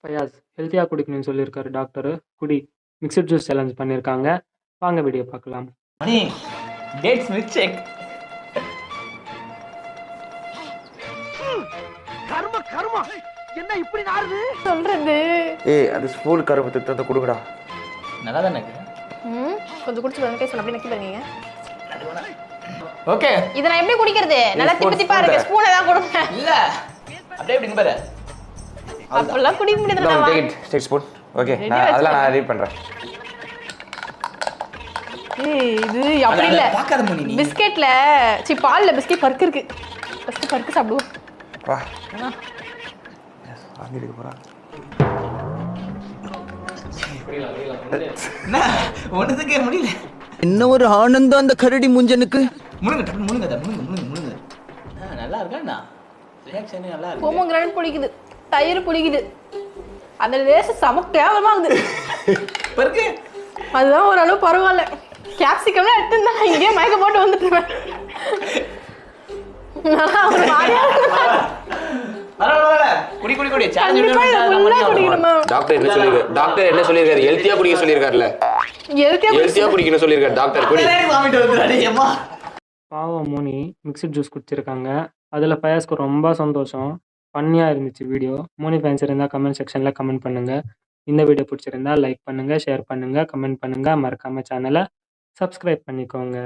ஃபயாஸ் ஹெல்த்தியா குடிக்கணும்னு சொல்லியிருக்காரு டாக்டரு. குடி. மிக்ஸ்ட் ஜூஸ் சேலஞ்ச் பண்ணியிருக்காங்க. வாங்க வீடியோ பார்க்கலாம். மணி டேட்ஸ் மில்க் ஷேக். கர்ம கர்ம என்ன இப்படி நாறுது சொல்றது. ஏய் அது ஸ்கூல் கரும்பு தந்த குடுங்கடா. நல்லா தானே இருக்கு. கொஞ்சம் குடிச்சு பாருங்க, டேஸ்ட் அப்படி நக்கி பாருங்க. ஓகே, இத நான் எப்படி குடிக்கிறது? நல்லா திப்பி திப்பா இருக்கு. ஸ்பூன் ஏதாவது கொடுங்க. இல்ல அப்படியே இப்படி பாரு. அப்பெல்லாம் குடிக்க முடியாது. டோன்ட் நான் take it. Take spoon. Okay, அதெல்லாம் நான் ரீட் பண்றேன். இது அப்படி இல்ல. பாக்காத மணி நீ. பிஸ்கட்ல பால்ல பிஸ்கட் பர்க் இருக்கு. ஃபர்ஸ்ட் பர்க் சாப்பிடுவோம். வா. வாங்கிட்டு போறா. என்ன ஒண்ணுதுக்கே முடியல. என்ன ஒரு ஆனந்தம் அந்த கரடி முஞ்சனுக்கு. முழுங்க டக்கு முழுங்க முழுங்க. நல்லா இருக்கா? ரியாக்ஷன் நல்லா இருக்கு. போமோகிரானட் பிடிக்குது, தயிர் பிடிக்குது. அந்த லேஸ் செம கேவலமாகுது. பர்க்கு அதுதான் ஓரளவு பரவாயில்ல. கேப்சிகம்லாம் எடுத்துருந்தா இங்கேயே மயக்க போட்டு வந்துட்டுருவேன். ஒரு மாதிரியா குடி குடி குடி. கண்டிப்பா இதை full ஆ குடிக்கணுமா? டாக்டர் என்ன சொல்லிருக்காரு? ஹெல்த்தியா குடிக்க சொல்லிருக்காருல. ஹெல்த்தியா குடிக்கணும் சொல்லிருக்காரு டாக்டர். குடி. பாவம் மோனி மிக்ஸ்ட் ஜூஸ் குடிச்சிருக்காங்க. அதில் ஃபயாஸ்க்கு ரொம்ப சந்தோஷம். ஃபன்னியாக இருந்துச்சு வீடியோ. மோனி ஃபேன்ஸ் இருந்தால் கமெண்ட் செக்ஷனில் கமெண்ட் பண்ணுங்கள். இந்த வீடியோ பிடிச்சிருந்தா லைக் பண்ணுங்கள், ஷேர் பண்ணுங்கள், கமெண்ட் பண்ணுங்கள். மறக்காமல் சேனலை சப்ஸ்கிரைப் பண்ணிக்கோங்க.